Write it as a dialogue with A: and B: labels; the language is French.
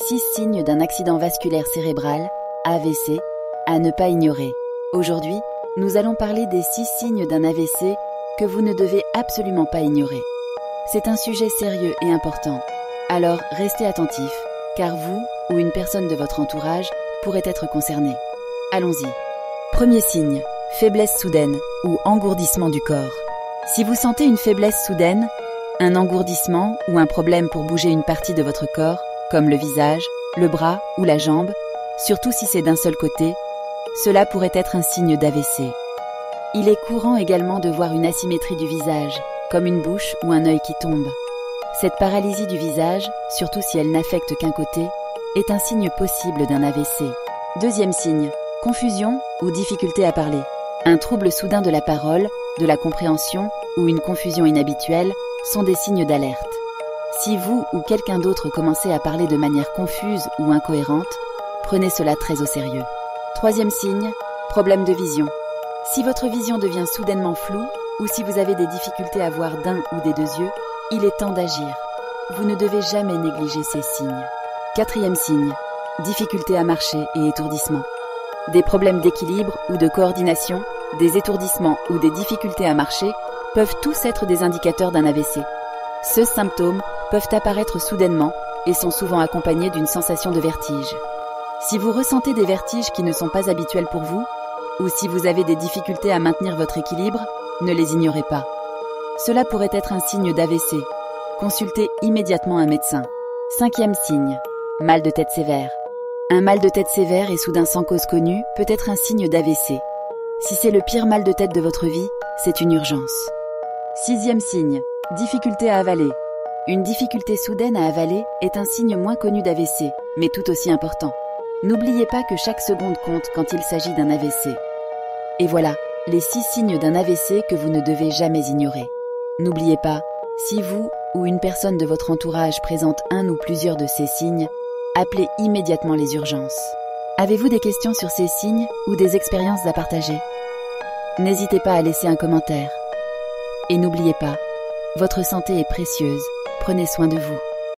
A: 6 signes d'un accident vasculaire cérébral, AVC, à ne pas ignorer. Aujourd'hui, nous allons parler des 6 signes d'un AVC que vous ne devez absolument pas ignorer. C'est un sujet sérieux et important, alors restez attentifs, car vous ou une personne de votre entourage pourrait être concernée. Allons-y. Premier signe, faiblesse soudaine ou engourdissement du corps. Si vous sentez une faiblesse soudaine, un engourdissement ou un problème pour bouger une partie de votre corps, comme le visage, le bras ou la jambe, surtout si c'est d'un seul côté, cela pourrait être un signe d'AVC. Il est courant également de voir une asymétrie du visage, comme une bouche ou un œil qui tombe. Cette paralysie du visage, surtout si elle n'affecte qu'un côté, est un signe possible d'un AVC. Deuxième signe, confusion ou difficulté à parler. Un trouble soudain de la parole, de la compréhension ou une confusion inhabituelle sont des signes d'alerte. Si vous ou quelqu'un d'autre commencez à parler de manière confuse ou incohérente, prenez cela très au sérieux. Troisième signe, problème de vision. Si votre vision devient soudainement floue ou si vous avez des difficultés à voir d'un ou des deux yeux, il est temps d'agir. Vous ne devez jamais négliger ces signes. Quatrième signe, difficulté à marcher et étourdissement. Des problèmes d'équilibre ou de coordination, des étourdissements ou des difficultés à marcher peuvent tous être des indicateurs d'un AVC. Ces symptômes peuvent apparaître soudainement et sont souvent accompagnés d'une sensation de vertige. Si vous ressentez des vertiges qui ne sont pas habituels pour vous, ou si vous avez des difficultés à maintenir votre équilibre, ne les ignorez pas. Cela pourrait être un signe d'AVC. Consultez immédiatement un médecin. Cinquième signe, mal de tête sévère. Un mal de tête sévère et soudain sans cause connue peut être un signe d'AVC. Si c'est le pire mal de tête de votre vie, c'est une urgence. Sixième signe, difficulté à avaler. Une difficulté soudaine à avaler est un signe moins connu d'AVC, mais tout aussi important. N'oubliez pas que chaque seconde compte quand il s'agit d'un AVC. Et voilà, les 6 signes d'un AVC que vous ne devez jamais ignorer. N'oubliez pas, si vous ou une personne de votre entourage présente un ou plusieurs de ces signes, appelez immédiatement les urgences. Avez-vous des questions sur ces signes ou des expériences à partager? N'hésitez pas à laisser un commentaire. Et n'oubliez pas, votre santé est précieuse, prenez soin de vous.